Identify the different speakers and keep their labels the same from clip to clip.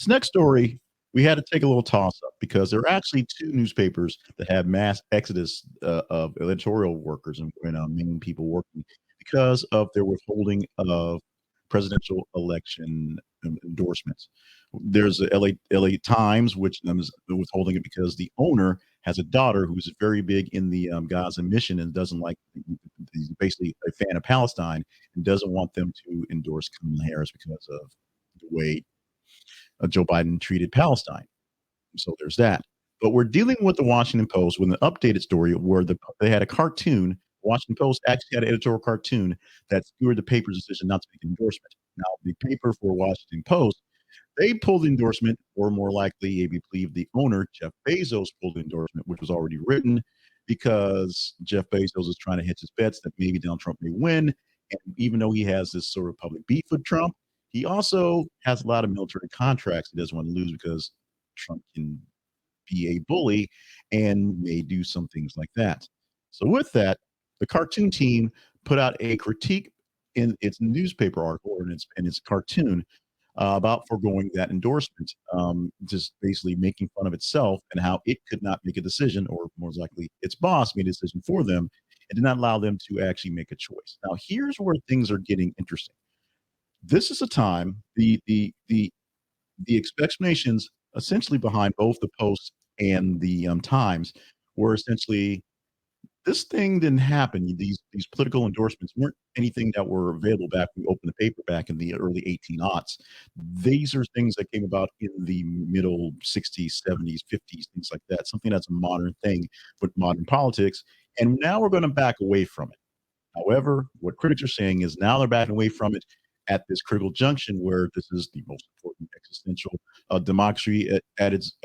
Speaker 1: This next story, we had to take a little toss up because there are actually two newspapers that had mass exodus of editorial workers and main people working because of their withholding of presidential election endorsements. There's the LA Times, which is withholding it because the owner has a daughter who's very big in the Gaza mission and doesn't like, he's basically a fan of Palestine and doesn't want them to endorse Kamala Harris because of the way Joe Biden treated Palestine. So there's that. But we're dealing with the Washington Post with an updated story where they had a cartoon. Washington Post actually had an editorial cartoon that skewered the paper's decision not to make an endorsement. Now, the paper for Washington Post, they pulled the endorsement, or more likely, we believe the owner, Jeff Bezos, pulled the endorsement, which was already written because Jeff Bezos is trying to hedge his bets that maybe Donald Trump may win. And even though he has this sort of public beef with Trump, he also has a lot of military contracts he doesn't want to lose because Trump can be a bully and may do some things like that. So, with that, the cartoon team put out a critique in its newspaper article or in its cartoon about foregoing that endorsement, just basically making fun of itself and how it could not make a decision, or more likely, its boss made a decision for them and did not allow them to actually make a choice. Now, here's where things are getting interesting. This is a time the explanations essentially behind both the Post and the Times were essentially this thing didn't happen. These political endorsements weren't anything that were available back when we opened the paper back in the early 18 aughts. These are things that came about in the middle 60s, 70s, 50s, things like that. Something that's a modern thing with modern politics. And now we're going to back away from it. However, what critics are saying is now they're backing away from it at this critical junction where this is the most important existential democracy at its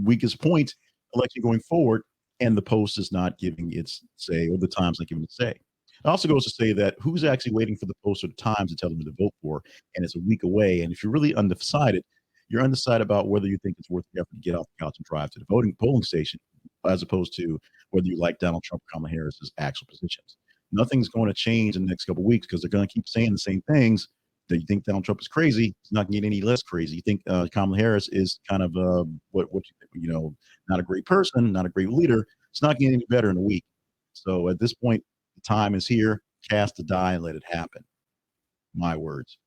Speaker 1: weakest point election going forward, and the Post is not giving its say, or the Times not giving its say. It also goes to say that who's actually waiting for the Post or the Times to tell them to vote for, and it's a week away. And if you're really undecided, you're undecided about whether you think it's worth the effort to get off the couch and drive to the voting polling station, as opposed to whether you like Donald Trump or Kamala Harris's actual positions. Nothing's going to change in the next couple of weeks because they're going to keep saying the same things. That you think Donald Trump is crazy, it's not going to get any less crazy. You think Kamala Harris is kind of what not a great person, not a great leader. It's not getting any better in a week. So at this point, the time is here. Cast the die and let it happen. My words.